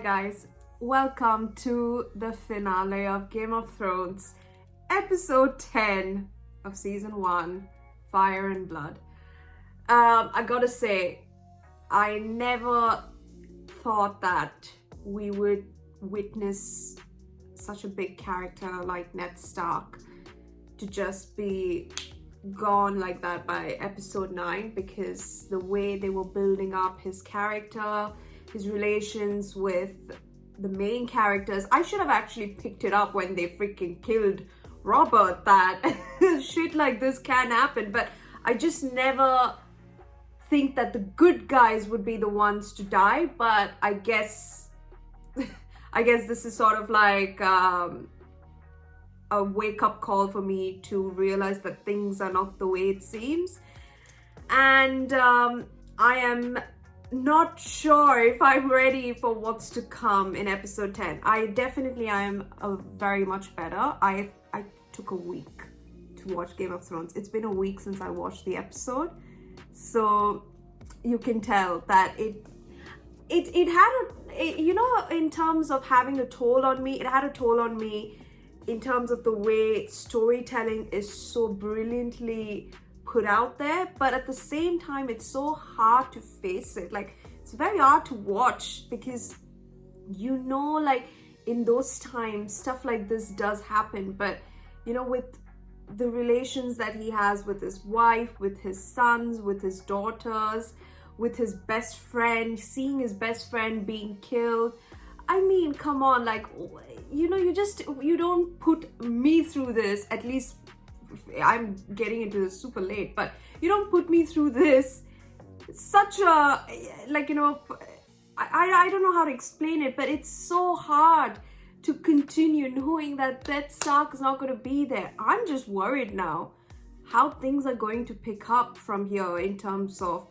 guys, welcome to the finale of Game of Thrones, episode 10 of season 1, Fire and Blood. I gotta say, I never thought that we would witness such a big character like Ned Stark to just be gone like that by episode 9, because the way they were building up his character, his relations with the main characters. I should have actually picked it up when they freaking killed Robert, that shit like this can happen, but I just never think that the good guys would be the ones to die. But I guess this is sort of like a wake-up call for me to realize that things are not the way it seems. And I am not sure if I'm ready for what's to come in episode 10. I am very much better. I took a week to watch Game of Thrones. It's been a week since I watched the episode, so you can tell that it had in terms of having a toll on me. It had a toll on me in terms of the way storytelling is so brilliantly put out there, but at the same time it's so hard to face it. Like, it's very hard to watch because like in those times stuff like this does happen, but with the relations that he has with his wife, with his sons, with his daughters, with his best friend, seeing his best friend being killed. I mean, come on, like, you don't put me through this. At least I'm getting into this super late, but you don't put me through this. Such a, like, I don't know how to explain it, but it's so hard to continue knowing that Ned Stark is not going to be there. I'm just worried now how things are going to pick up from here in terms of,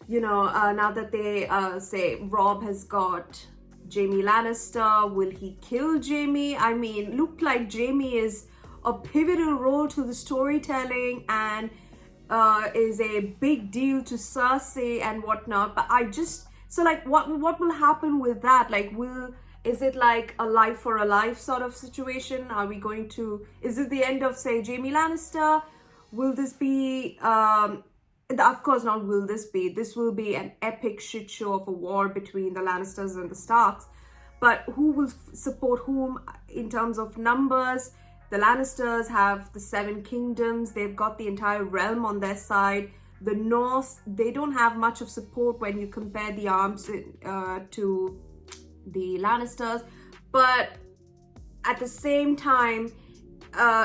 now that they say Rob has got Jaime Lannister. Will he kill Jaime? I mean, look like Jaime is a pivotal role to the storytelling and is a big deal to Cersei and whatnot. But what will happen with that? Like, is it like a life for a life sort of situation? Is it the end of, say, Jaime Lannister? Will this be, of course not will this will be an epic shit show of a war between the Lannisters and the Starks. But who will support whom in terms of numbers? The Lannisters have the 7 kingdoms. They've got the entire realm on their side. The North, they don't have much of support when you compare the arms to the Lannisters. But at the same time,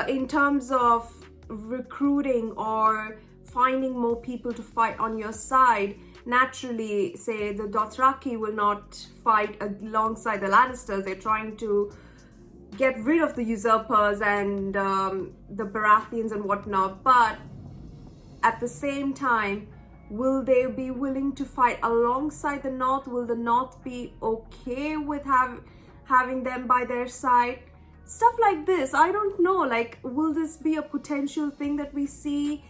in terms of recruiting or finding more people to fight on your side, naturally, say, the Dothraki will not fight alongside the Lannisters. They're trying to get rid of the usurpers and the Baratheons and whatnot. But at the same time, will they be willing to fight alongside the North? Will the North be okay with having them by their side? Stuff like this, I don't know. Like, will this be a potential thing that we see?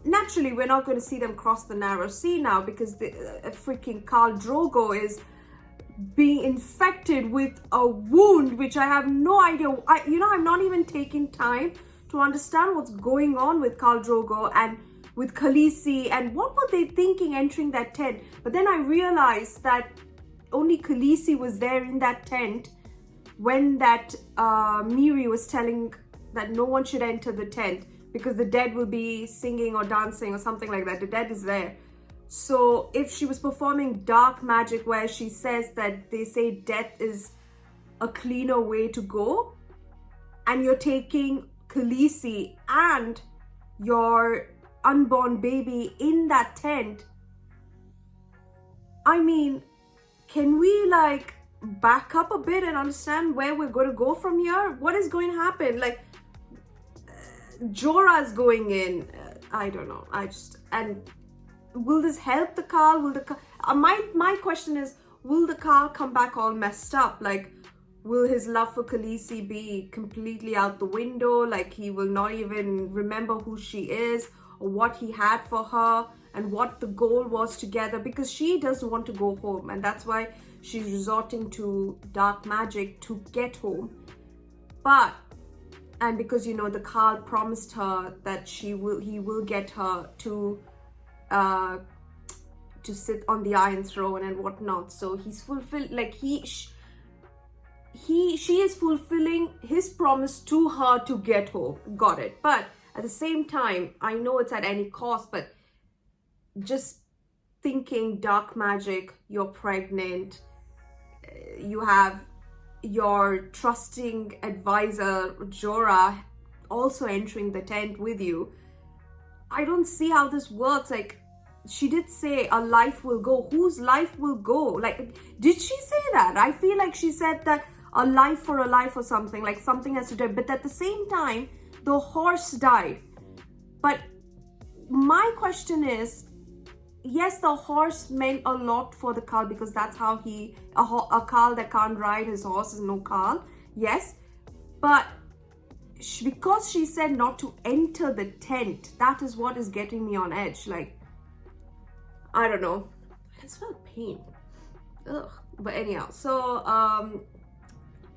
Naturally, we're not going to see them cross the narrow sea now, because the freaking Khal Drogo is being infected with a wound, which I have no idea. I'm not even taking time to understand what's going on with Khal Drogo and with Khaleesi, and what were they thinking entering that tent. But then I realized that only Khaleesi was there in that tent when that Miri was telling that no one should enter the tent because the dead will be singing or dancing or something like that. The dead is there. So if she was performing dark magic where she says that they say death is a cleaner way to go, and you're taking Khaleesi and your unborn baby in that tent, I mean, can we like back up a bit and understand where we're going to go from here? What is going to happen? Like, Jorah's going in. I don't know. And will this help the Khal? My question is, will the Khal come back all messed up? Like, will his love for Khaleesi be completely out the window? Like, he will not even remember who she is or what he had for her and what the goal was together, because she doesn't want to go home, and that's why she's resorting to dark magic to get home. And because, you know, the Carl promised her that he will get her to sit on the Iron Throne and whatnot. So he's fulfilled, like she is fulfilling his promise to her to get home. Got it. But at the same time, I know it's at any cost, but just thinking dark magic, you're pregnant, you have your trusting advisor Jorah also entering the tent with you. I don't see how this works. Like, she did say a life will go. Whose life will go? Like, did she say that? I feel like she said that a life for a life or something, like something has to die. But at the same time, the horse died. But my question is, yes, the horse meant a lot for the Carl, because that's how a Carl that can't ride his horse is no Carl. Yes, but because she said not to enter the tent, that is what is getting me on edge. Like, I don't know. I smell pain. Ugh. But anyhow, so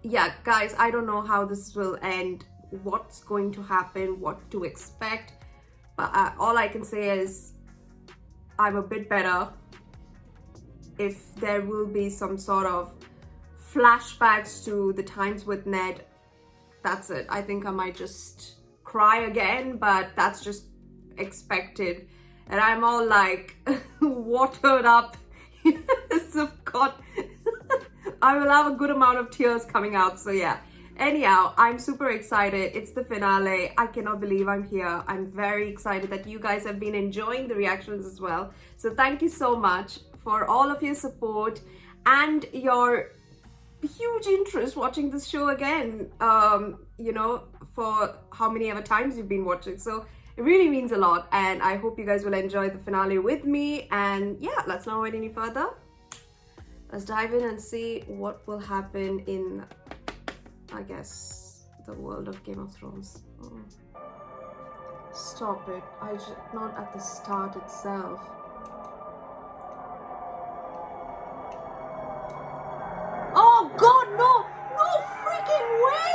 yeah, guys, I don't know how this will end, what's going to happen, what to expect. But all I can say is I'm a bit better. If there will be some sort of flashbacks to the times with Ned, that's it. I think I might just cry again, but that's just expected. And I'm all like watered up. So God, I will have a good amount of tears coming out. So yeah. Anyhow, I'm super excited. It's the finale. I cannot believe I'm here. I'm very excited that you guys have been enjoying the reactions as well. So thank you so much for all of your support and your huge interest watching this show again, you know, for how many ever times you've been watching. So it really means a lot, and I hope you guys will enjoy the finale with me. And yeah, let's not wait any further. Let's dive in and see what will happen in, I guess, the world of Game of Thrones. Oh. Stop it. Not at the start itself. Oh God, no! No freaking way!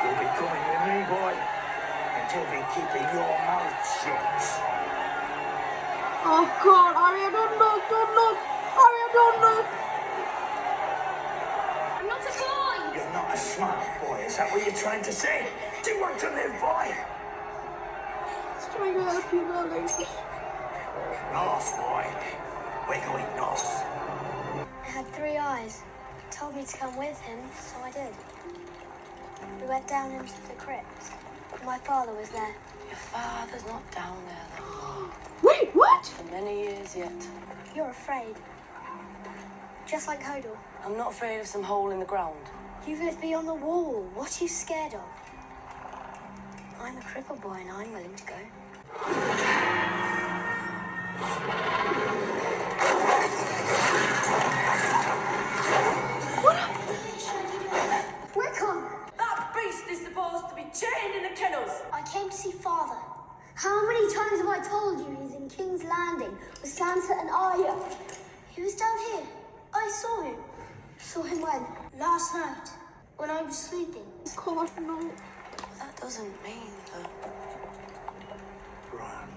You'll be coming with me, boy, and you'll be keeping your mouth shut. Oh God, Arya, don't look! Don't look! Arya, don't look! I'm not a boy! You're not a smart boy, is that what you're trying to say? Do you want to live, boy? He's trying to help you, darling. North, boy. We're going north. He had 3 eyes. He told me to come with him, so I did. We went down into the crypt. My father was there. Your father's not down there, though. Wait, what? For many years yet. You're afraid. Just like Hodor. I'm not afraid of some hole in the ground. You've lived beyond the wall. What are you scared of? I'm a cripple boy and I'm willing to go. Wickham! That beast is supposed to be chained in the kennels. I came to see Father. How many times have I told you he's in King's Landing with Sansa and Arya? He was down here. I saw him. Saw him when? Last night, when I was sleeping. God, no. That doesn't mean that... Run.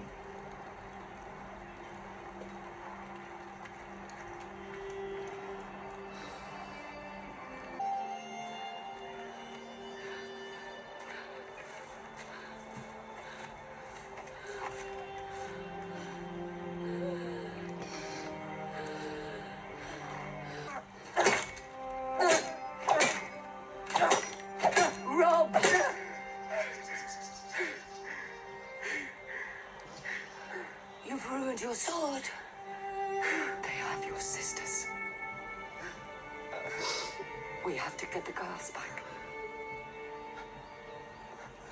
Rob! You've ruined your sword. They have your sisters. We have to get the girls back.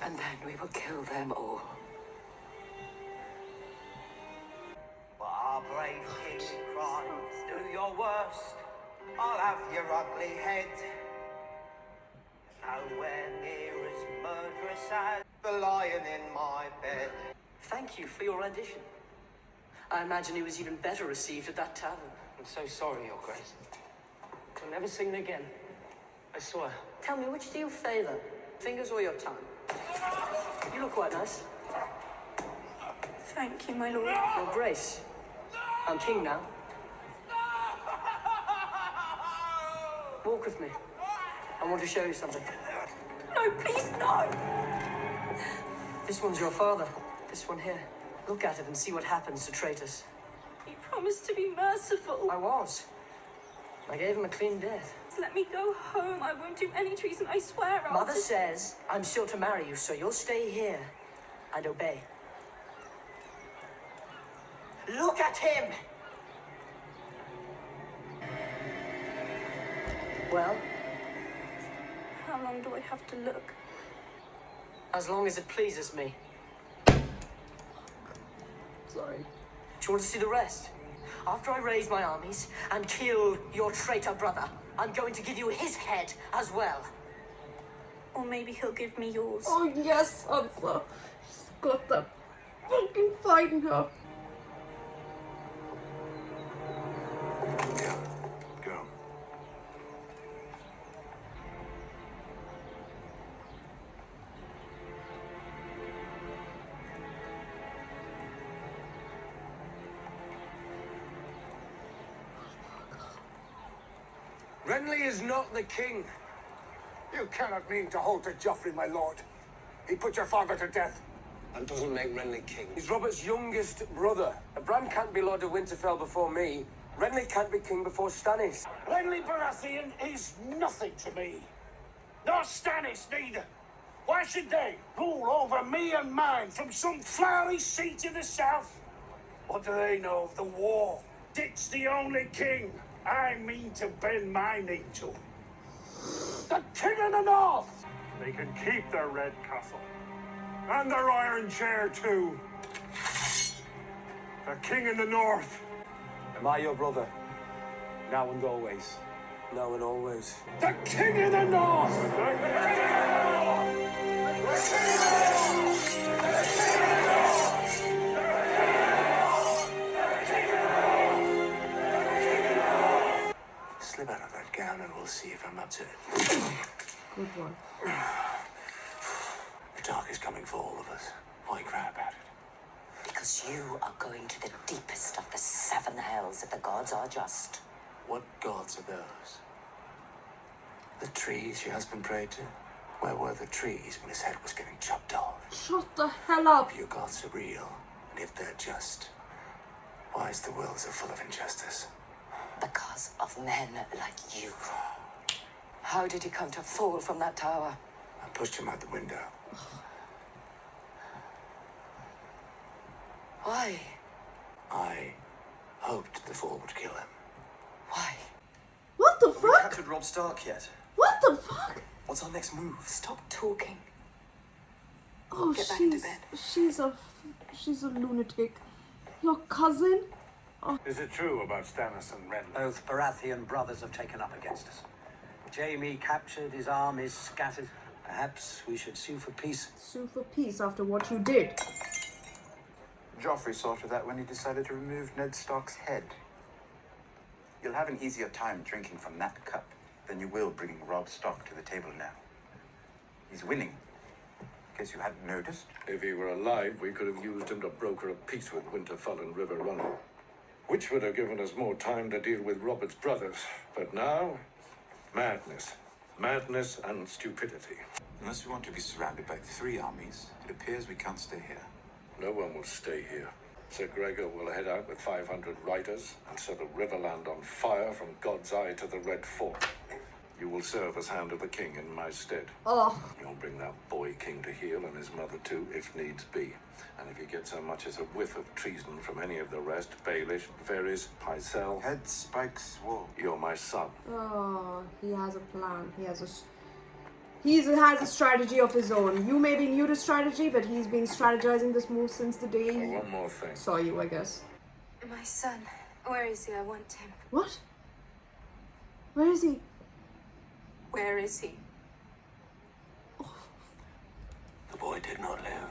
And then we will kill them all. For our brave king cried, do your worst, I'll have your ugly head. Nowhere near as murderous as the lion in my bed. Thank you for your rendition. I imagine it was even better received at that tavern. I'm so sorry, Your Grace. I'll never sing again. I swear. Tell me, which do you favour? Fingers or your tongue? You look quite nice. Thank you, my lord. Your Grace. I'm king now. Walk with me. I want to show you something. No, please, no! This one's your father. This one here. Look at it and see what happens to traitors. He promised to be merciful. I was. I gave him a clean death. Let me go home. I won't do any treason, I swear. Mother says I'm still to marry you, so you'll stay here and obey. Look at him! Well, How long do I have to look? as long as it pleases me. Sorry. Do you want to see the rest? After I raise my armies and kill your traitor brother, I'm going to give you his head as well. Or maybe he'll give me yours. Oh yes, Sansa. She's got that fucking fight in her. Yeah, go. Renly is not the king. You cannot mean to halter Joffrey, my lord. He put your father to death. That doesn't make Renly king. He's Robert's youngest brother. Bran can't be Lord of Winterfell before me. Renly can't be king before Stannis. Renly Baratheon is nothing to me. Nor Stannis neither. Why should they rule over me and mine from some flowery seat in the south? What do they know of the war? Dick's the only king I mean to bend my knee to. The king of the north! They can keep their red castle. And their iron chair, too. The king in the north. Am I your brother? Now and always. Now and always. The king of the north! Slip out of that gown and we'll see if I'm up to it. Good one. The dark is coming for all of us. Why cry about it? Because you are going to the deepest of the 7 hells if the gods are just. What gods are those? The trees your husband prayed to? Where were the trees when his head was getting chopped off? Shut the hell up. If your gods are real, and if they're just, why is the world so full of injustice? Because of men like you. How did he come to fall from that tower? I pushed him out the window. Why? I hoped the fall would kill him. Why? What the fuck? Captured Robb Stark yet? What the fuck? What's our next move? Stop talking. Oh, Get back into bed. she's a lunatic. Your cousin? Is it true about Stannis and Renly? Both Baratheon brothers have taken up against us. Jaime captured, his armies scattered. Perhaps we should sue for peace. Sue for peace after what you did. Joffrey saw to that when he decided to remove Ned Stark's head. You'll have an easier time drinking from that cup than you will bringing Robb Stark to the table now. He's winning. Guess you hadn't noticed. If he were alive, we could have used him to broker a peace with Winterfell and River Run, which would have given us more time to deal with Robert's brothers. But now, madness. Madness and stupidity. Unless we want to be surrounded by 3 armies, it appears we can't stay here. No one will stay here. Sir Gregor will head out with 500 riders and set the Riverland on fire from God's Eye to the Red Fort. You will serve as Hand of the King in my stead. Oh, You'll bring that boy king to heel and his mother too, if needs be. And if you get so much as a whiff of treason from any of the rest, Baelish, Varys, Pycelle, Head spikes wall. you're my son. oh, he has a plan. He has a strategy of his own. You may be new to strategy, but he's been strategizing this move since the day Oh, he one more thing. saw you, I guess. My son. Where is he? I want him. What? Where is he? Where is he? The boy did not live.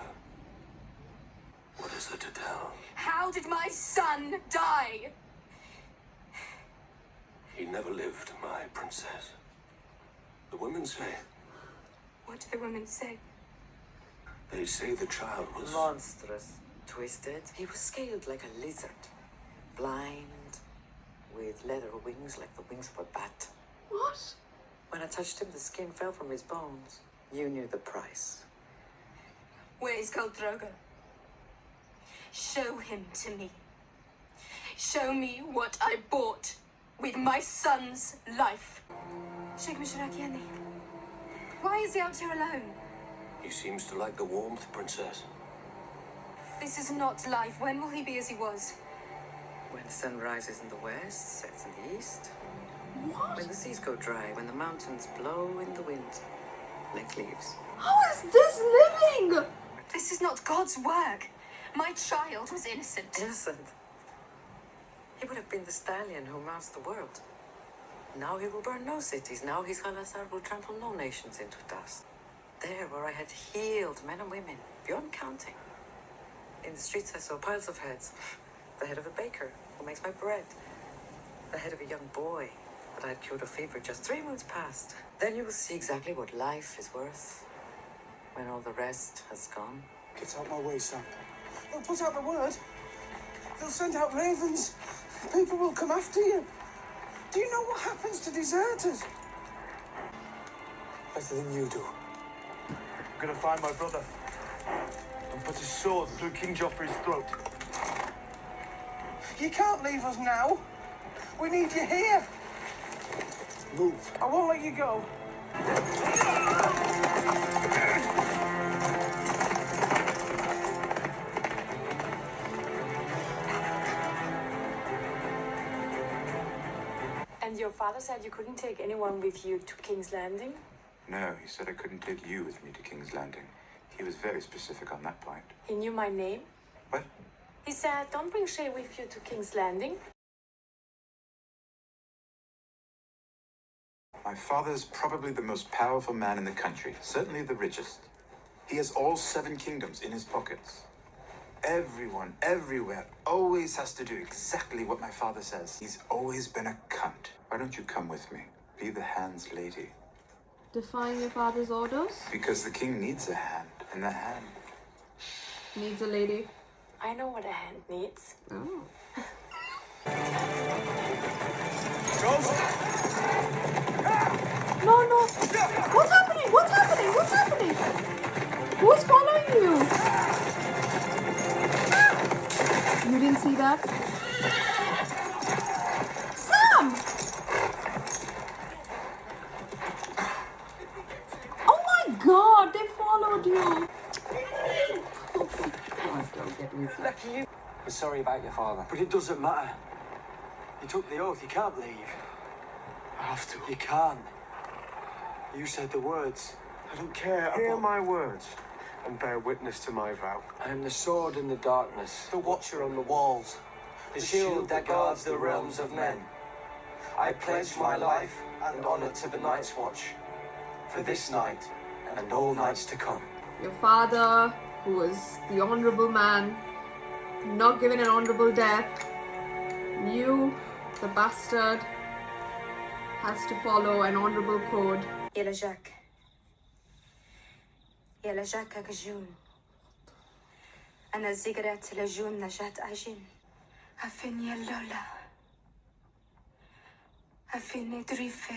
What is there to tell? How did my son die? He never lived, my princess. The women say. What do the women say? They say the child was... Monstrous. Twisted. He was scaled like a lizard. Blind. With leather wings like the wings of a bat. What? When I touched him, the skin fell from his bones. You knew the price. Where is Khal Drogo? Show him to me. Show me what I bought with my son's life. Sheikh Mishrakiani, why is he out here alone? He seems to like the warmth, princess. This is not life. When will he be as he was? When the sun rises in the west, sets in the east. What? When the seas go dry, when the mountains blow in the wind, like leaves. How is this living? This is not God's work. My child was innocent. Innocent? He would have been the stallion who mounts the world. Now he will burn no cities. Now his Khalasar will trample no nations into dust. There where I had healed men and women, beyond counting. In the streets I saw piles of heads. The head of a baker who makes my bread. The head of a young boy that I had cured of fever just 3 months past. Then you will see exactly what life is worth when all the rest has gone. Get out my way, Sam. They'll put out the word. They'll send out ravens. People will come after you. Do you know what happens to deserters? Better than you do. I'm gonna find my brother and put his sword through King Joffrey's throat. You can't leave us now. We need you here. Move. I won't let you go. And your father said you couldn't take anyone with you to King's Landing? No, he said I couldn't take you with me to King's Landing. He was very specific on that point. He knew my name? What? He said, don't bring Shay with you to King's Landing. My father's probably the most powerful man in the country, certainly the richest. He has all 7 kingdoms in his pockets. Everyone, everywhere, always has to do exactly what my father says. He's always been a cunt. Why don't you come with me? Be the hand's lady. Defying your father's orders? Because the king needs a hand, and the hand... Needs a lady. I know what a hand needs. Oh. No, no. What's happening? What's happening? What's happening? Who's following you? You didn't see that? Sam! Oh my god, they followed you. Oh my god, don't get me started. I'm sorry about your father. But it doesn't matter. You took the oath. You can't leave. I have to. You can't. You said the words. I don't care. Hear my words and bear witness to my vow. I am the sword in the darkness, the watcher on the walls, the shield that guards the realms of men. I pledge my life and honor to the Night's Watch for this night and all nights to come. Your father, who was the honorable man, not given an honorable death, you, the bastard, has to follow an honorable code. يلا جاك يلا جاك كجون أنا زيغرات لجون نجات أجين هفين يلولا هفين دريفة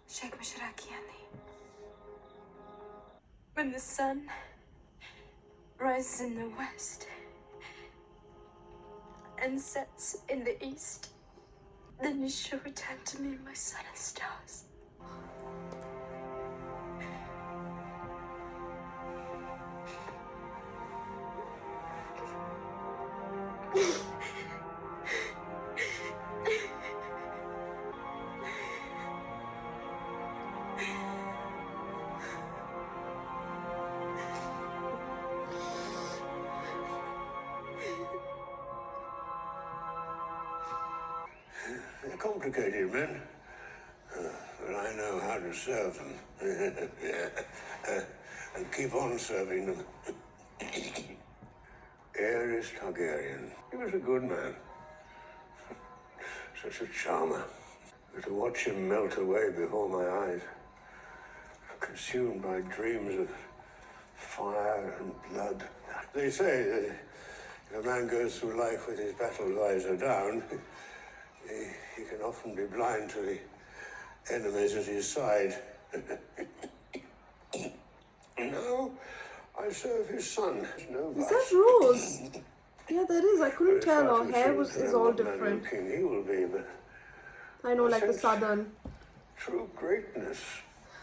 شيك مشراكياني. When the sun rises in the west and sets in the east, then you shall return to me, my sun and stars. They're complicated men, but I know how to serve them. And keep on serving them. Aerys Targaryen. He was a good man. Such a charmer. But to watch him melt away before my eyes, consumed by dreams of fire and blood. They say that if a man goes through life with his battle visor down, he can often be blind to the enemies at his side. Now, I serve his son. No Is that Rose? Yeah, that is. I couldn't tell. Her hair is all different. King he will be, but I know, like the southern. true greatness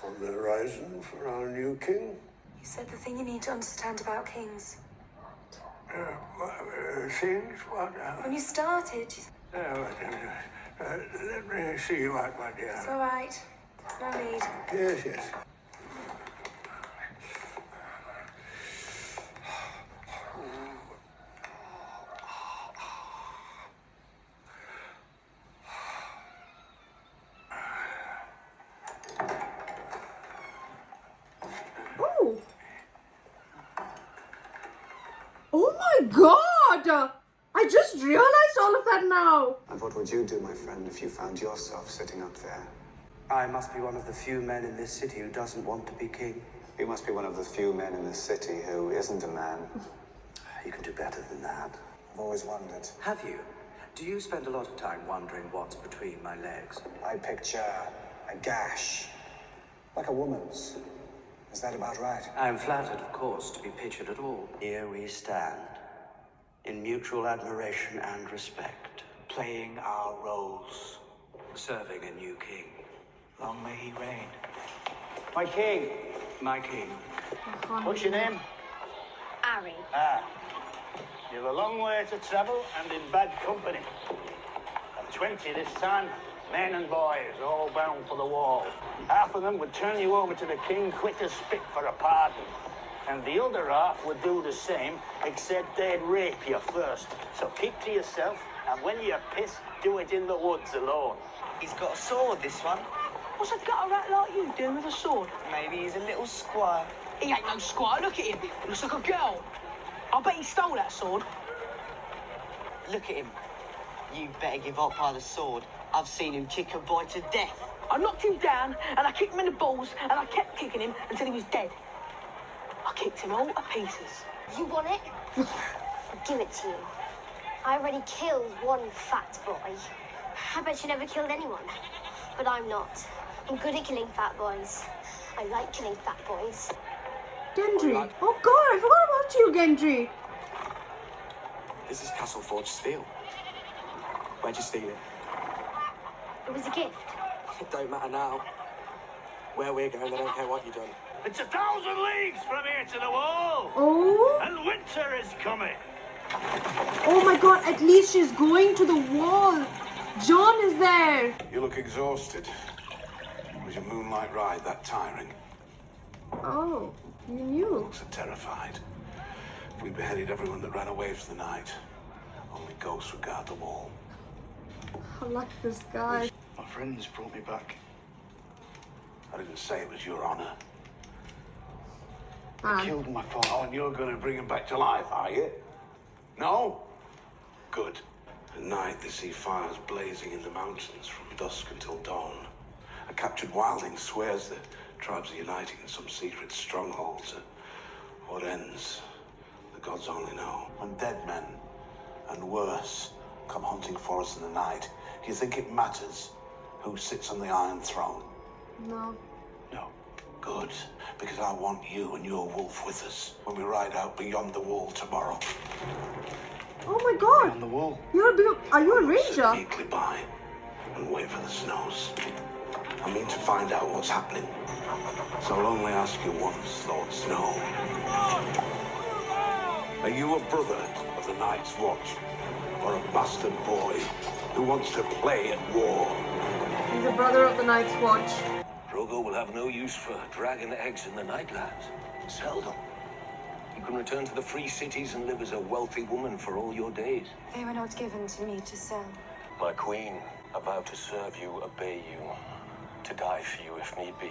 on the horizon for our new king. You said the thing you need to understand about kings. Things? What? When you started, Let me see what dear. it's all right. No need. Yes, yes. Oh! Oh my god! I just realized all of that now. And what would you do, my friend, if you found yourself sitting up there? I must be one of the few men in this city who doesn't want to be king. You must be one of the few men in this city who isn't a man. You can do better than that. I've always wondered. Have you? Do you spend a lot of time wondering what's between my legs? I picture a gash, like a woman's. Is that about right? I'm flattered, of course, to be pictured at all. Here we stand, in mutual admiration and respect, playing our roles, serving a new king. Long may he reign. My king. My king. What's your name? Harry. Ah. You've a long way to travel and in bad company. At 20 this time, men and boys, all bound for the wall. Half of them would turn you over to the king quick as spit for a pardon. And the other half would do the same, except they'd rape you first. So keep to yourself, and when you're pissed, do it in the woods alone. He's got a sword, this one. What's a gutter rat like you doing with a sword? Maybe he's a little squire. He ain't no squire, look at him. He looks like a girl. I bet he stole that sword. Look at him. You better give up by the sword. I've seen him kick a boy to death. I knocked him down, and I kicked him in the balls, and I kept kicking him until he was dead. I kicked him all to pieces. You want it? I'll give it to you. I already killed one fat boy. I bet you never killed anyone. But I'm not. I'm good at killing fat boys. I like killing fat boys. Gendry. Oh god, I forgot about you, Gendry. This is Castle Forge steel. Where'd you steal it? It was a gift. It don't matter now. Where we're going, they don't care what you've done. It's 1,000 leagues from here to the wall. Oh. And winter is coming. Oh my god, at least she's going to the wall. John is there. You look exhausted. It was your moonlight ride that tiring? Oh, you knew. Looks are terrified. We beheaded everyone that ran away for the night. Only ghosts would guard the wall. I like this guy. My friends brought me back. I didn't say it was your honor. They killed my father, and you're going to bring him back to life, are you? No? Good. At night, they see fires blazing in the mountains from dusk until dawn. A captured wildling swears the tribes are uniting in some secret stronghold. What ends, the gods only know. When dead men, and worse, come hunting for us in the night, do you think it matters who sits on the Iron Throne? No. No. Good. Because I want you and your wolf with us when we ride out beyond the wall tomorrow. Oh my god. On the wall. Are you a ranger? Sit meekly by and wait for the snows. I mean to find out what's happening. So I'll only ask you once, Lord Snow. Are you a brother of the Night's Watch? Or a bastard boy who wants to play at war? He's a brother of the Night's Watch. Drogo will have no use for dragon eggs in the Nightlands. Sell them. You can return to the free cities and live as a wealthy woman for all your days. They were not given to me to sell. My queen, I vow to serve you, obey you, to die for you if need be.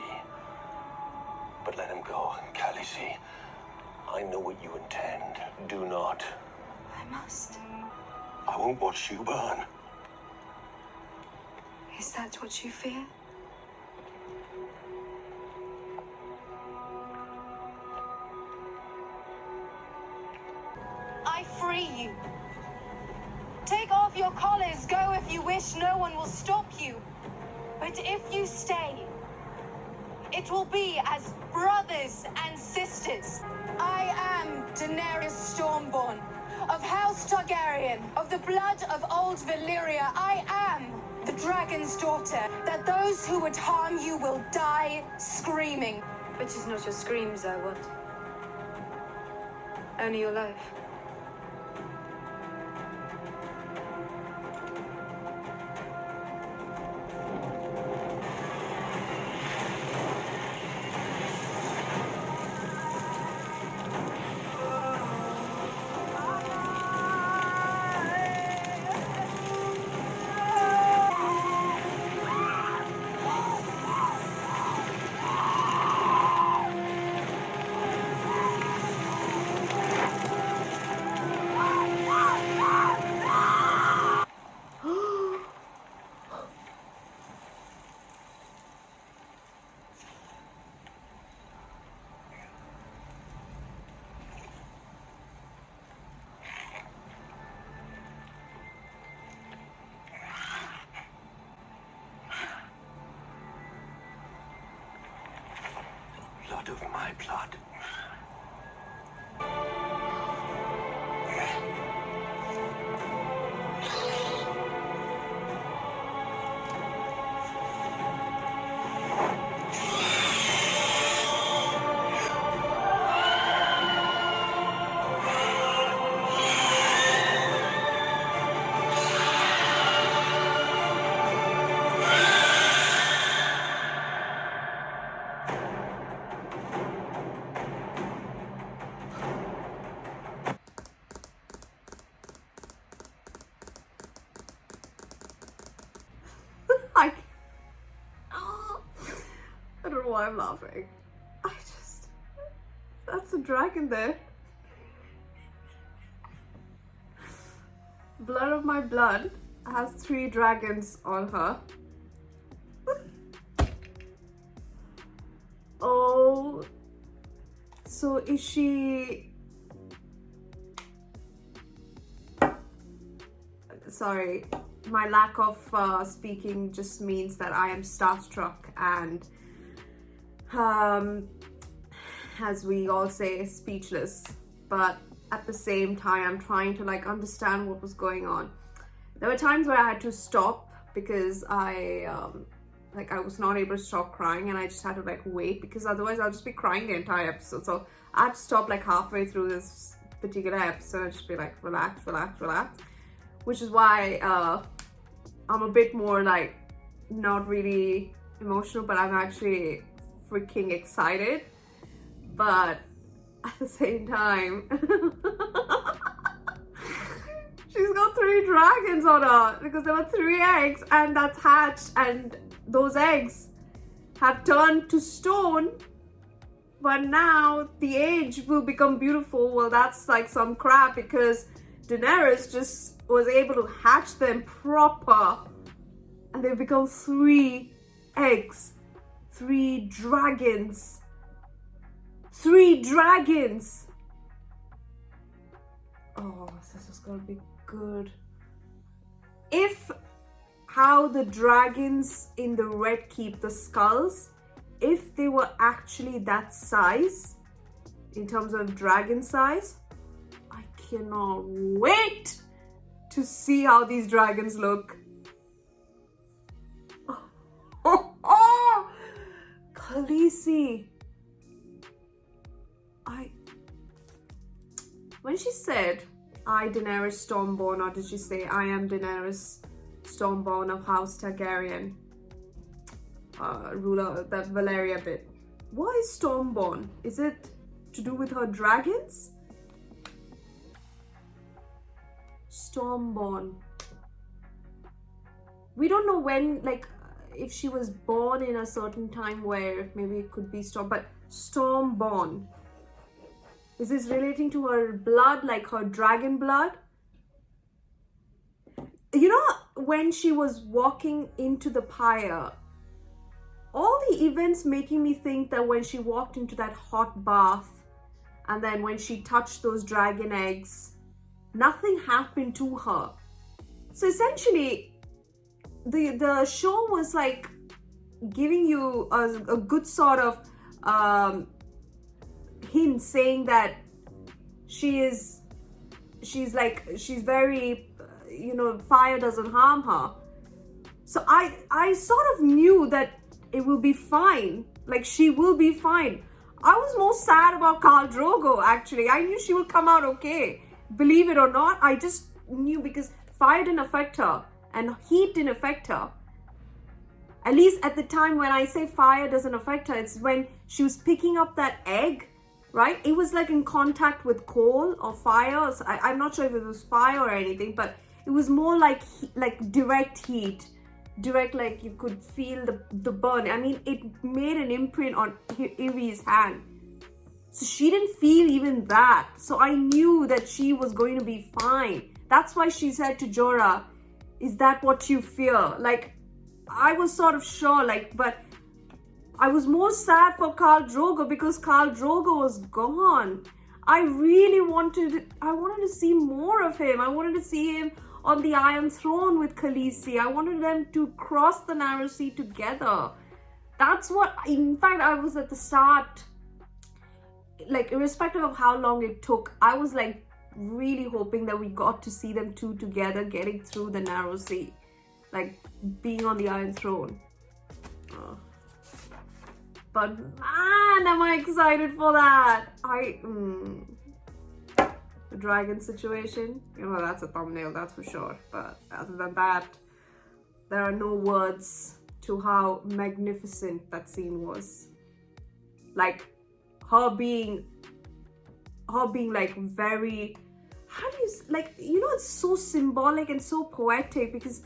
But let him go, Khaleesi. I know what you intend. Do not. I must. I won't watch you burn. Is that what you fear? I free you. Take off your collars, go if you wish, no one will stop you. But if you stay, it will be as brothers and sisters. I am Daenerys Stormborn, of House Targaryen, of the blood of old Valyria. I am the dragon's daughter, that those who would harm you will die screaming. But it's not your screams I want. Only your life. Blood of my blood. I don't know why I'm laughing. That's a dragon there. Blood of my blood has 3 dragons on her. Oh, so is she... Sorry, my lack of speaking just means that I am starstruck and as we all say, speechless, but at the same time I'm trying to like understand what was going on. There were times where I had to stop because I was not able to stop crying, and I just had to like wait because otherwise I'll just be crying the entire episode. So I had to stop like halfway through this particular episode and just be like relax, which is why I'm a bit more like not really emotional, but I'm actually freaking excited. But at the same time, she's got 3 dragons on her because there were 3 eggs and that's hatched, and those eggs have turned to stone, but now the age will become beautiful. Well, that's like some crap because Daenerys just was able to hatch them proper and they've become 3 eggs, 3 dragons. 3 dragons! Oh, this is gonna be good. If how the dragons in the Red Keep, the skulls, if they were actually that size, in terms of dragon size, I cannot wait to see how these dragons look. Oh, Khaleesi. When she said, I, Daenerys Stormborn, or did she say, I am Daenerys Stormborn of House Targaryen, ruler of that Valyria bit. Why Stormborn? Is it to do with her dragons? Stormborn. We don't know when, like, if she was born in a certain time where maybe it could be Storm, but Stormborn. Is this relating to her blood, like her dragon blood? you know, when she was walking into the pyre, all the events making me think that when she walked into that hot bath and then when she touched those dragon eggs, nothing happened to her. So essentially, the show was like giving you a good sort of hint, saying that she's very, you know, fire doesn't harm her. So I sort of knew that it will be fine. Like, she will be fine. I was more sad about Khal Drogo, actually. I knew she would come out okay. Believe it or not, I just knew, because fire didn't affect her and heat didn't affect her. At least at the time when I say fire doesn't affect her, it's when she was picking up that egg, right? It was like in contact with coal or fire. So I'm not sure if it was fire or anything, but it was more like direct heat. Direct, like you could feel the burn. I mean, it made an imprint on Irie's hand. So she didn't feel even that. So I knew that she was going to be fine. That's why she said to Jorah, is that what you fear? Like, I was sort of sure, like, but I was more sad for Khal Drogo because Khal Drogo was gone. I wanted to see more of him. I wanted to see him on the Iron Throne with Khaleesi. I wanted them to cross the Narrow Sea together. That's what, in fact, I was at the start, like, irrespective of how long it took, I was like really hoping that we got to see them two together getting through the Narrow Sea, like being on the Iron Throne. But man, am I excited for that. The dragon situation, you know, that's a thumbnail, that's for sure. But other than that, there are no words to how magnificent that scene was. Like, her being like very, how do you, like, you know, it's so symbolic and so poetic, because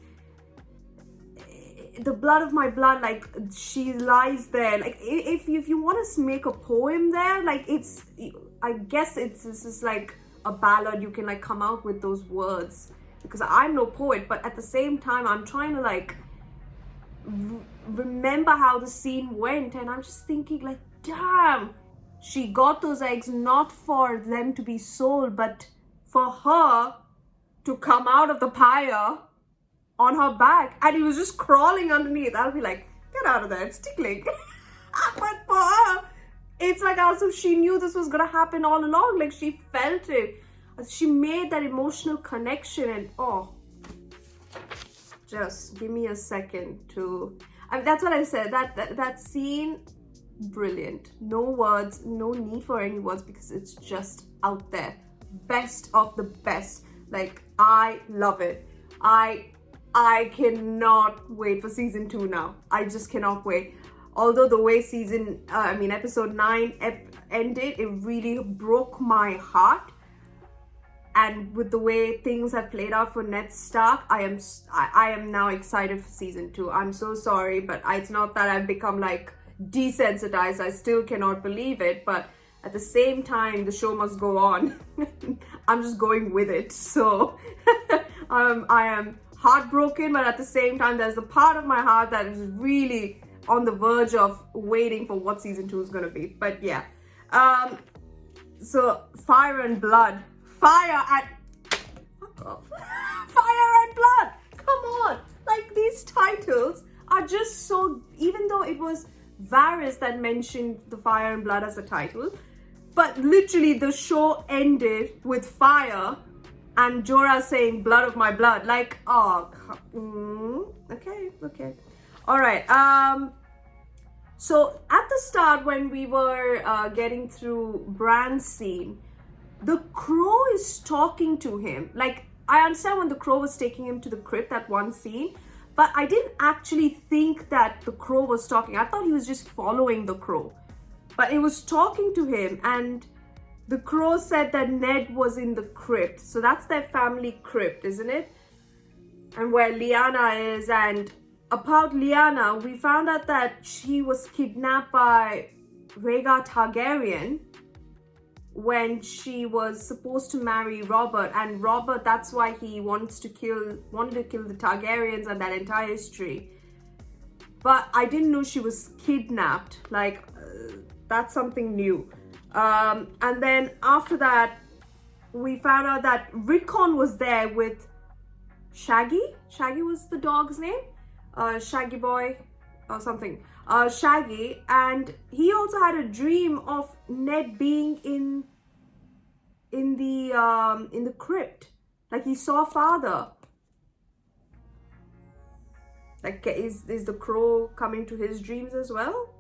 the blood of my blood, like, she lies there. Like, if you want to make a poem there, like, it's, I guess this is like a ballad. You can like come out with those words, because I'm no poet, but at the same time I'm trying to like remember how the scene went, and I'm just thinking like, damn, she got those eggs not for them to be sold, but for her to come out of the pyre on her back, and he was just crawling underneath. I'll be like, get out of there, it's tickling. But for her, it's like as if she knew this was gonna happen all along. Like, she felt it. She made that emotional connection, and oh, just give me a second to, that's what I said, that scene, brilliant. No words, no need for any words, because it's just out there. Best of the best. Like, I love it. I cannot wait for season 2 now. I just cannot wait. Although the way episode 9 ended, it really broke my heart. And with the way things have played out for Ned Stark, I am now excited for season 2. I'm so sorry, but it's not that I've become like desensitized. I still cannot believe it, but at the same time, the show must go on. I'm just going with it. So I am heartbroken, but at the same time, there's a part of my heart that is really on the verge of waiting for what season 2 is going to be. But yeah, so Fire and Blood. Fire and Blood. Come on. Like, these titles are just so, even though it was Varys that mentioned the Fire and Blood as a title, but literally the show ended with fire and Jorah saying blood of my blood. Like, oh, okay. All right. So at the start, when we were getting through Bran's scene, the crow is talking to him. Like, I understand when the crow was taking him to the crypt, that one scene, but I didn't actually think that the crow was talking. I thought he was just following the crow, but it was talking to him, and the crow said that Ned was in the crypt. So that's their family crypt, isn't it? And where Lyanna is. And about Lyanna, we found out that she was kidnapped by Rhaegar Targaryen, when she was supposed to marry Robert, and Robert, that's why he wanted to kill the Targaryens and that entire history. But I didn't know she was kidnapped. Like, that's something new. And then after that, we found out that Rickon was there with Shaggy. Shaggy was the dog's name. Shaggy Boy or something. Shaggy, and he also had a dream of Ned being in the crypt. Like, he saw father. Like, is the crow coming to his dreams as well?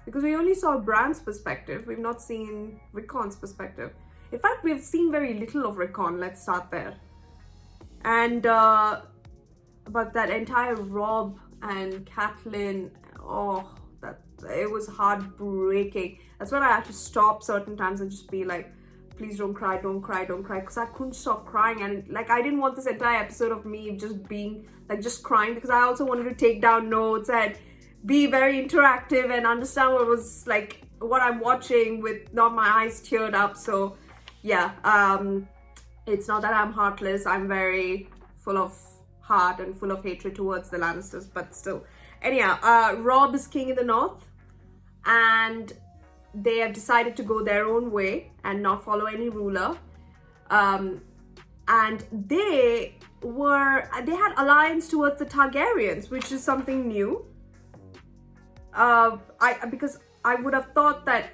Because we only saw Bran's perspective. We've not seen Rickon's perspective. In fact, we've seen very little of Rickon. Let's start there. And but that entire Robb and Catelyn, it was heartbreaking. That's when I had to stop certain times and just be like, please don't cry, because I couldn't stop crying. And like, I didn't want this entire episode of me just being like just crying, because I also wanted to take down notes and be very interactive and understand what I'm watching with not my eyes teared up. So yeah, it's not that I'm heartless. I'm very full of heart and full of hatred towards the Lannisters, but still. Anyhow, Robb is king in the north, and they have decided to go their own way and not follow any ruler. And they had alliance towards the Targaryens, which is something new. Because I would have thought that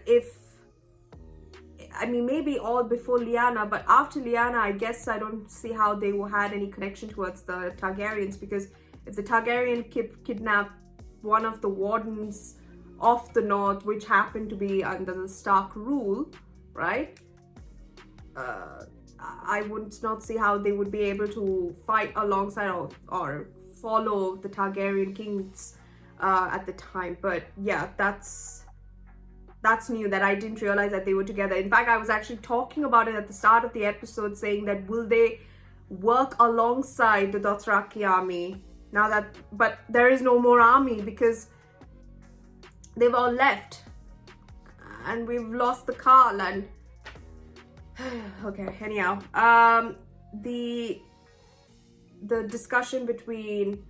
maybe all before Lyanna, but after Lyanna, I guess I don't see how they had any connection towards the Targaryens, because if the Targaryen kidnapped one of the wardens of the north, which happened to be under the Stark rule, right? I would not see how they would be able to fight alongside or follow the Targaryen kings at the time. But yeah, that's new, that I didn't realize that they were together. In fact, I was actually talking about it at the start of the episode, saying that will they work alongside the Dothraki army now that, but there is no more army because they've all left and we've lost the Khal. And okay, anyhow, the discussion between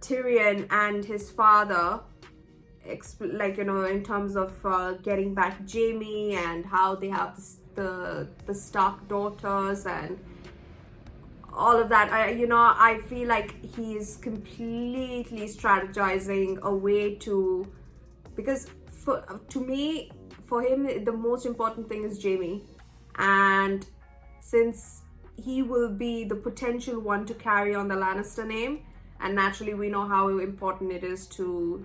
Tyrion and his father, in terms of getting back Jaime and how they have the Stark daughters and all of that, I feel like he's completely strategizing a way to, because to me, for him, the most important thing is Jaime, and since he will be the potential one to carry on the Lannister name, and naturally we know how important it is to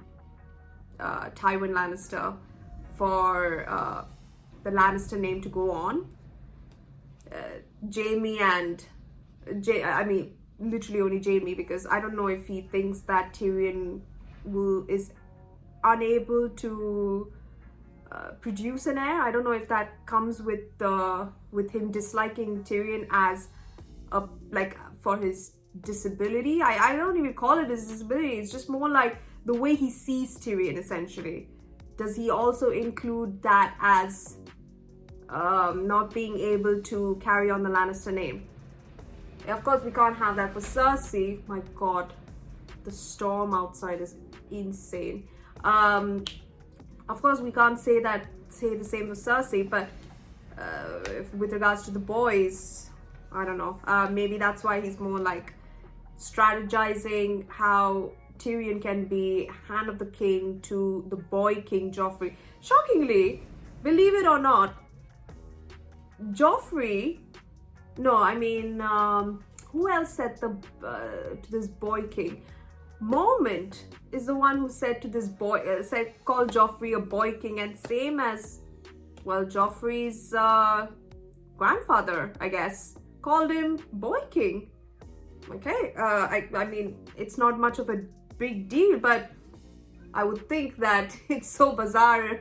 Tywin Lannister for the Lannister name to go on. Jaime and literally only Jaime, because I don't know if he thinks that Tyrion is unable to produce an heir. I don't know if that comes with him disliking Tyrion as for his disability. I don't even call it his disability. It's just more like the way he sees Tyrion, essentially. Does he also include that as not being able to carry on the Lannister name? Of course, we can't have that for Cersei. My God, the storm outside is insane. Of course, we can't say the same for Cersei, but with regards to the boys, I don't know. Maybe that's why he's more like strategizing how Tyrion can be hand of the king to the boy king Joffrey. Shockingly, believe it or not, Joffrey. No, who else said to this boy king? Mormont is the one who said to this boy, called Joffrey a boy king, and same as, well, Joffrey's grandfather, I guess, called him boy king. Okay, it's not much of a big deal, but I would think that it's so bizarre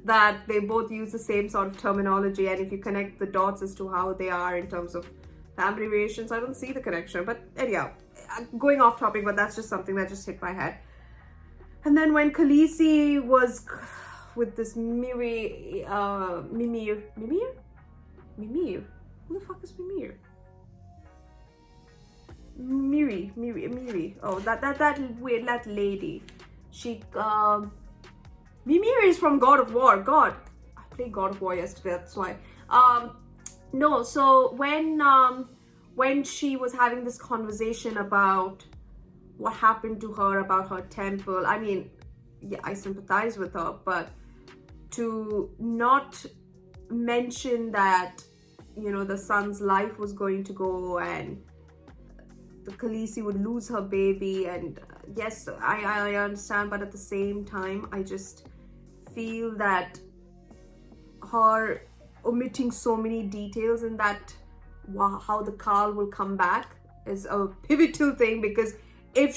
that they both use the same sort of terminology, and if you connect the dots as to how they are in terms of family relations, I don't see the connection. But anyhow, going off topic, but that's just something that just hit my head. And then when Khaleesi was with this Mimir. Who the fuck is Mimir? Miri. Oh, that lady. She Mimir is from God of War. God, I played God of War yesterday. That's why. No. So when she was having this conversation about what happened to her, about her temple, I mean, yeah, I sympathize with her, but to not mention that, you know, the son's life was going to go and the Khaleesi would lose her baby, and yes, I understand, but at the same time, I just feel that her omitting so many details in that, how the Khal will come back, is a pivotal thing, because if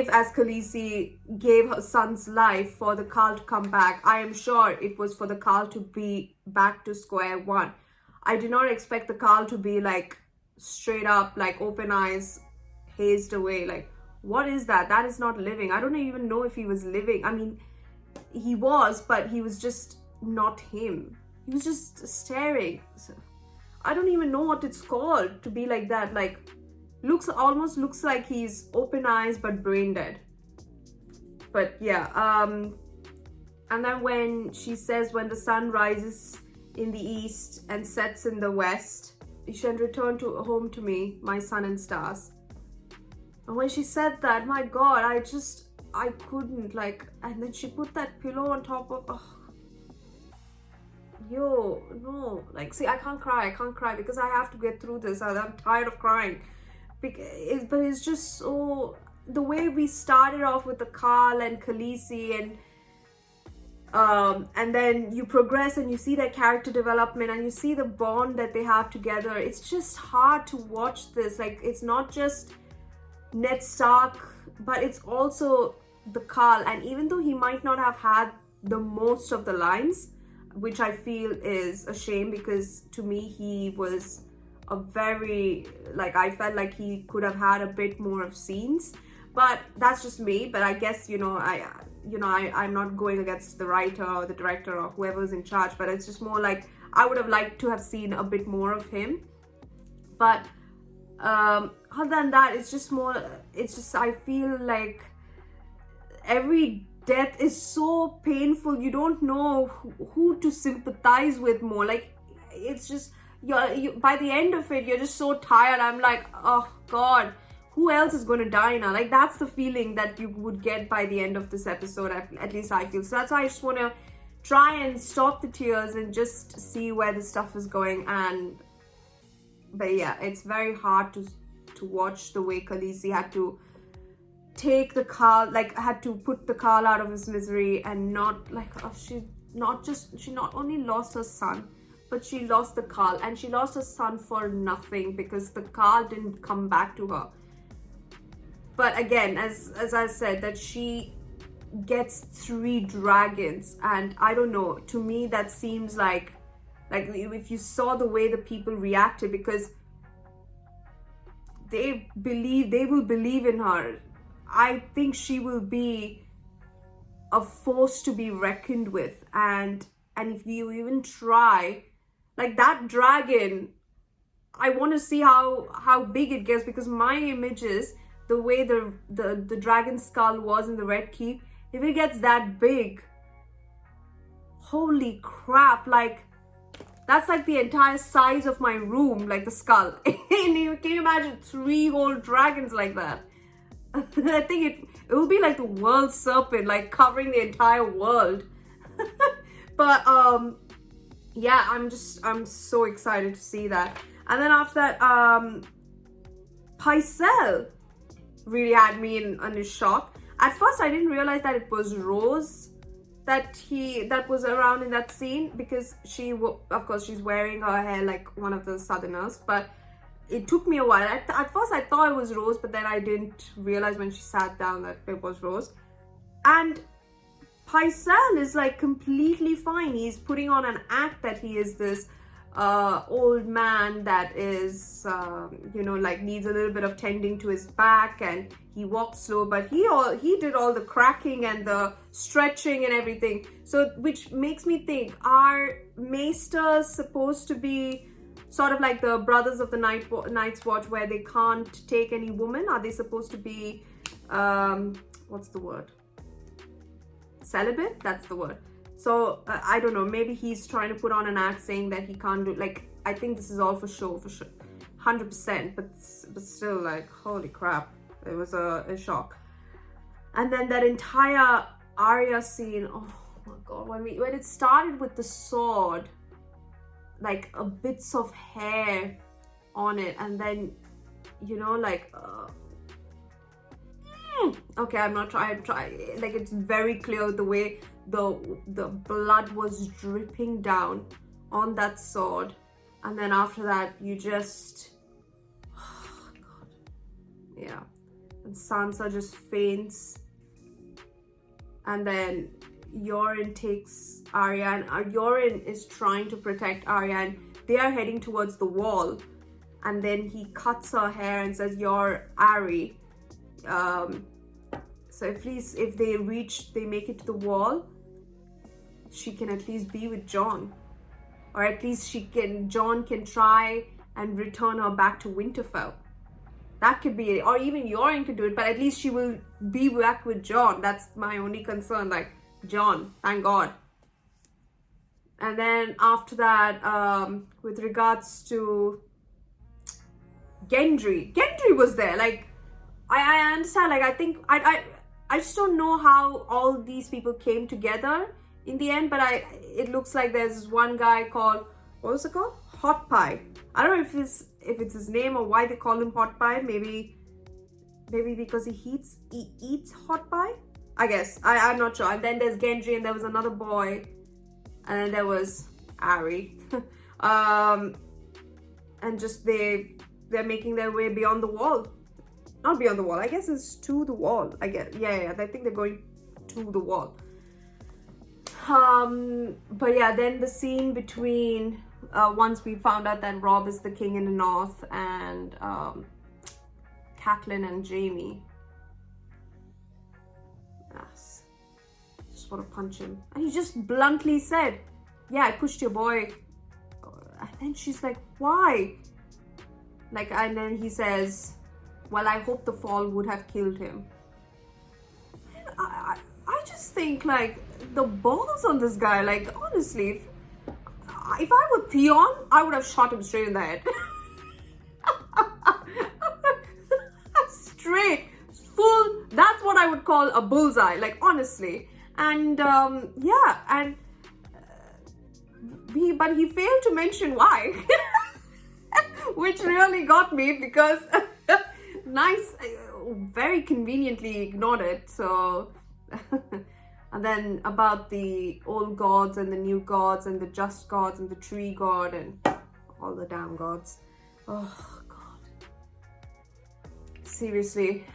as Khaleesi gave her son's life for the Khal to come back, I am sure it was for the Khal to be back to square one. I did not expect the Khal to be like straight up, like open eyes, hazed away. Like, what is that? That is not living. I don't even know if he was living. I mean, he was, but he was just not him. He was just staring. So, I don't even know what it's called to be like that. Like, almost looks like he's open eyes but brain dead. But yeah, and then when she says, when the sun rises in the east and sets in the west, you should return home to me, my sun and stars. And when she said that, my God, I couldn't, like, and then she put that pillow on top of, yo, no, like, see, I can't cry because I have to get through this. I'm tired of crying. But it's just so, the way we started off with the Khal and Khaleesi, and then you progress and you see their character development and you see the bond that they have together. It's just hard to watch this. Like, it's not just Ned Stark, but it's also the Khal. And even though he might not have had the most of the lines, which I feel is a shame, because to me he was a very, like, I felt like he could have had a bit more of scenes, but that's just me. But I guess, I'm not going against the writer or the director or whoever's in charge, but it's just more like I would have liked to have seen a bit more of him. But other than that, it's just I feel like every death is so painful. You don't know who to sympathize with more. Like, it's just, you by the end of it, you're just so tired. I'm like, oh God, who else is going to die now? Like, that's the feeling that you would get by the end of this episode, at least I feel. So that's why I just want to try and stop the tears and just see where the stuff is going. But yeah, it's very hard to watch the way Khaleesi had to take the Khal, like, had to put the Khal out of his misery, and not like, she not only lost her son, but she lost the Khal, and she lost her son for nothing, because the Khal didn't come back to her. But again, as I said, that she gets 3 dragons, and I don't know, to me that seems like if you saw the way the people reacted, because they will believe in her. I think she will be a force to be reckoned with, and if you even try, like, that dragon, I want to see how big it gets, because my image is the way the dragon skull was in the Red Keep. If it gets that big, holy crap, like, that's like the entire size of my room, like the skull. Can you imagine 3 whole dragons like that? I think it will be like the world serpent, like covering the entire world. But yeah, I'm so excited to see that. And then after that, Pycelle really had me in a shock. At first, I didn't realize that it was Rose that was around in that scene, because of course she's wearing her hair like one of the Southerners. But it took me a while. At first, I thought it was Rose, but then I didn't realize when she sat down that it was Rose. And Pycelle is like completely fine. He's putting on an act that he is this old man that is, you know, like needs a little bit of tending to his back, and he walks slow, but he did all the cracking and the stretching and everything. So, which makes me think, are maesters supposed to be sort of like the brothers of the Night's Watch, where they can't take any woman? Are they supposed to be, what's the word? Celibate? That's the word. So I don't know, maybe he's trying to put on an act saying that he can't do, like, I think this is all for sure, 100%, but still, like, holy crap, it was a shock. And then that entire Arya scene, oh my god, when it started with the sword, like bits of hair on it, and then, you know, like, okay, I'm not trying, like, it's very clear the way the blood was dripping down on that sword, and then after that you just, oh god, yeah, and Sansa just faints, and then Yoren takes Arya, and Yoren is trying to protect Arya, and they are heading towards the wall, and then he cuts her hair and says, "You're Ari." So if they make it to the wall, she can at least be with Jon, or at least Jon can try and return her back to Winterfell. That could be it, or even Yoren could do it, but at least she will be back with Jon. That's my only concern, like, Jon, thank God. And then after that, with regards to Gendry was there. Like, I understand, like, I think I just don't know how all these people came together in the end, but it looks like there's this one guy called, what was it called? Hot Pie. I don't know if it's his name or why they call him Hot Pie. Maybe because he eats hot pie, I guess. I'm not sure. And then there's Gendry, and there was another boy, and then there was Ari. And just they're making their way beyond the wall. Not beyond the wall, I guess it's to the wall. I guess, yeah, I think they're going to the wall. But yeah, then the scene between, once we found out that Robb is the king in the north, and Catelyn and Jaime. Yes. Just want to punch him. And he just bluntly said, "Yeah, I pushed your boy." And then she's like, "Why?" Like, and then he says, "Well, I hope the fall would have killed him." I just think, like, the balls on this guy, like, honestly, if I were Theon, I would have shot him straight in the head. Straight, full, that's what I would call a bullseye, like, honestly. And, yeah, and, but he failed to mention why. Which really got me, because nice, very conveniently ignored it. So and then about the old gods and the new gods and the just gods and the tree god and all the damn gods. Oh god, seriously,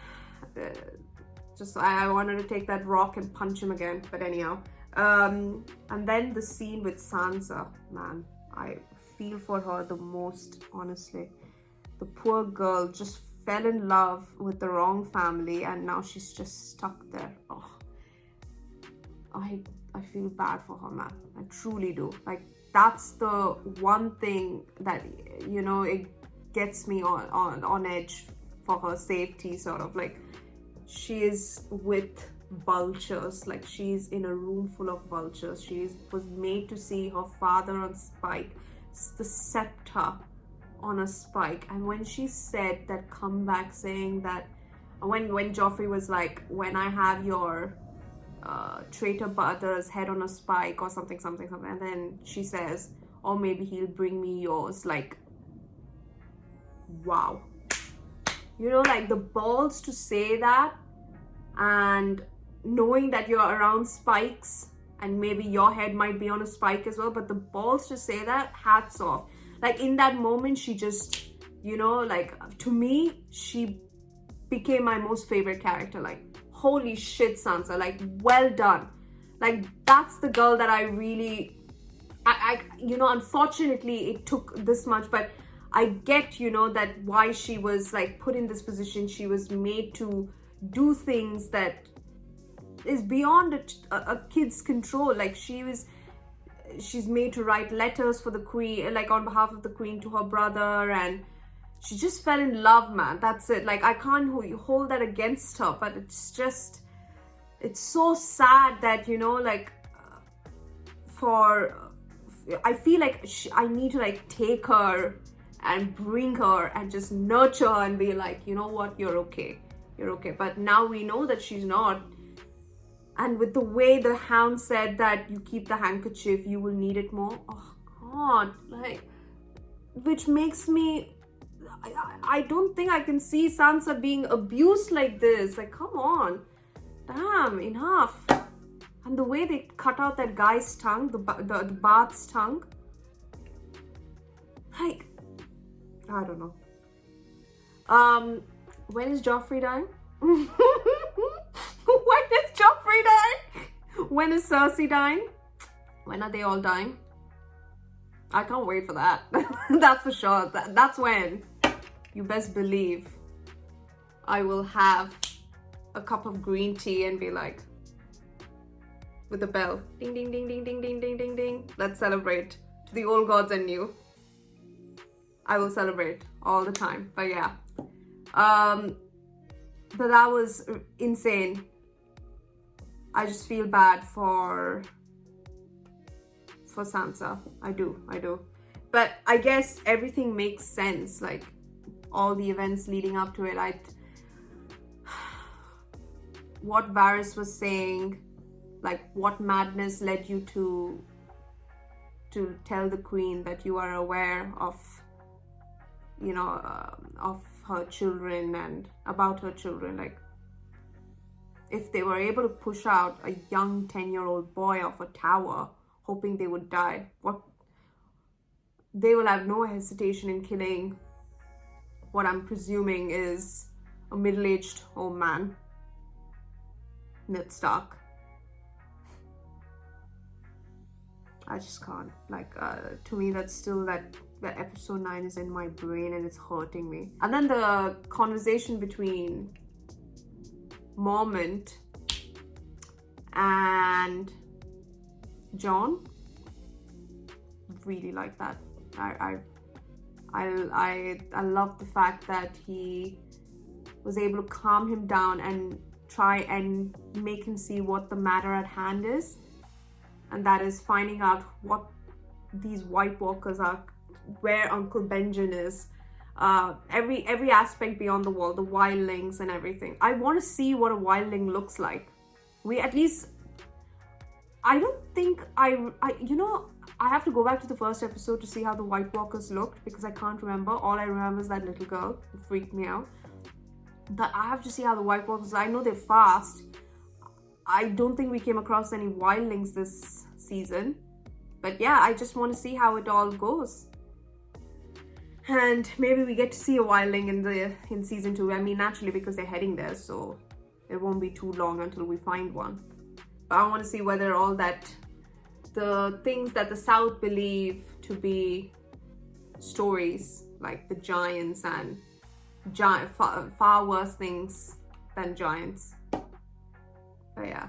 just I wanted to take that rock and punch him again, but anyhow. And then the scene with Sansa, man, I feel for her the most, honestly. The poor girl just fell in love with the wrong family, and now she's just stuck there. Oh, I feel bad for her, man. I truly do. Like, that's the one thing that, you know, it gets me on edge for her safety, sort of. Like, she is with vultures, like, she's in a room full of vultures. She was made to see her father on spike, the scepter on a spike. And when she said that comeback, saying that, when Joffrey was like, "When I have your traitor brother's head on a spike," or something, and then she says, "Or maybe he'll bring me yours," like, wow. You know, like, the balls to say that, and knowing that you're around spikes, and maybe your head might be on a spike as well, but the balls to say that, hats off. Like, in that moment, she just, you know, like, to me, she became my most favorite character. Like, holy shit, Sansa, like, well done. Like, that's the girl that I really unfortunately it took this much, but I get, that why she was like put in this position. She was made to do things that is beyond a kid's control. Like she's made to write letters for the queen, like on behalf of the queen, to her brother, and she just fell in love, man. That's it. Like, I can't hold that against her, but it's so sad that, I feel like I need to like take her and bring her and just nurture her and be like, you know what, you're okay. But now we know that she's not. And with the way the Hound said that you keep the handkerchief, you will need it more. Oh God, like, which makes me, I don't think I can see Sansa being abused like this. Like, come on, damn, enough. And the way they cut out that guy's tongue, the Bard's tongue, like, I don't know. When is Joffrey dying? When is Joffrey dying? When is Cersei dying? When are they all dying? I can't wait for that. That's for sure. That's when, you best believe, I will have a cup of green tea and be like, with a bell, ding ding ding ding ding ding ding ding ding, let's celebrate to the old gods and new. I will celebrate all the time. But yeah, but that was insane. I just feel bad for Sansa. I do. But I guess everything makes sense. Like, all the events leading up to it. What Varys was saying, like, what madness led you to tell the queen that you are aware of, of her children and about her children. Like, if they were able to push out a young 10-year-old boy off a tower hoping they would die, they will have no hesitation in killing what I'm presuming is a middle-aged old man, Ned Stark. I just can't. Like, to me, that's still that episode 9 is in my brain and it's hurting me. And then the conversation between Mormont and Jon, really like that. I love the fact that he was able to calm him down and try and make him see what the matter at hand is, and that is finding out what these White Walkers are, where Uncle Benjen is, every aspect beyond the wall, the wildlings and everything. I want to see what a wildling looks like. I don't think I have to go back to the first episode to see how the White Walkers looked, because I can't remember. All I remember is that little girl who freaked me out. But I have to see how the White Walkers, I know they're fast. I don't think we came across any wildlings this season. But yeah, I just want to see how it all goes. And maybe we get to see a wildling in season 2. I mean, naturally, because they're heading there, so it won't be too long until we find one. But I want to see whether all that, the things that the South believe to be stories, like the giants and far worse things than giants. But yeah,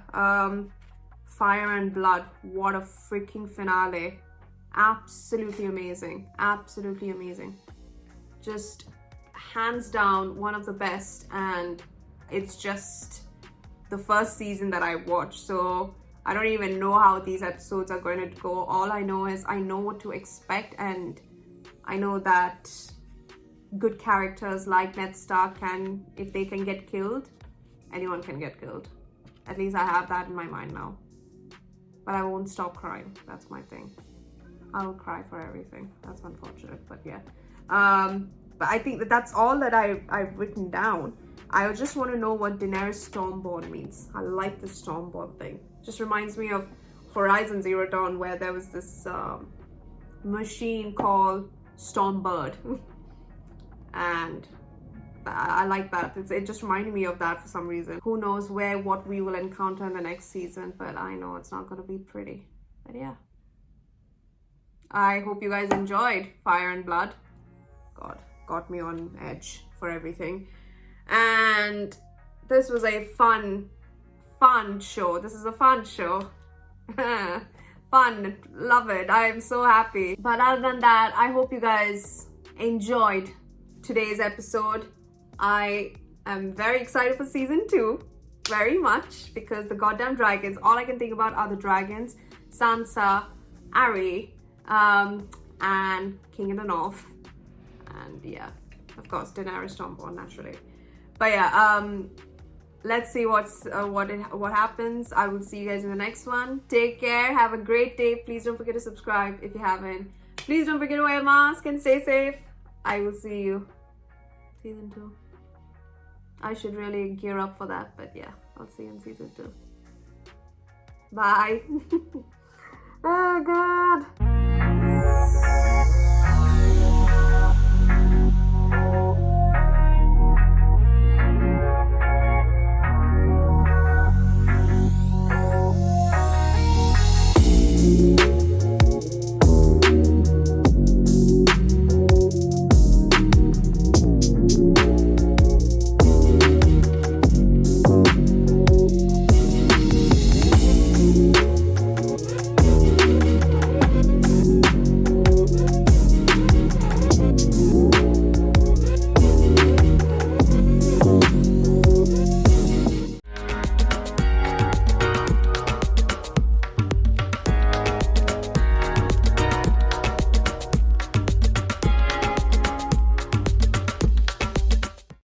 Fire and Blood, what a freaking finale. Absolutely amazing. Just hands down one of the best, and it's just the first season that I watched, so I don't even know how these episodes are going to go. All I know is I know what to expect, and I know that good characters like Ned Stark if they can get killed, anyone can get killed. At least I have that in my mind now. But I won't stop crying. That's my thing. I will cry for everything. That's unfortunate, but yeah. But I think that's all that I've written down. I just want to know what Daenerys Stormborn means. I like the Stormborn thing. Just reminds me of Horizon Zero Dawn, where there was this machine called Stormbird. And I like that. It just reminded me of that for some reason. Who knows what we will encounter in the next season, but I know it's not going to be pretty. But yeah. I hope you guys enjoyed Fire and Blood. God, got me on edge for everything. And this was a fun show. This is a fun show. Fun, love it. I am so happy. But other than that, I hope you guys enjoyed today's episode. I am very excited for season 2, very much, because the goddamn dragons, all I can think about are the dragons, Sansa, Arryn, and King of the North, and yeah, of course Daenerys Stormborn, naturally. But yeah, let's see what happens. I will see you guys in the next one. Take care, have a great day. Please don't forget to subscribe if you haven't. Please don't forget to wear a mask and stay safe. I will see you season 2. I should really gear up for that, but yeah, I'll see you in season 2. Bye. Oh God.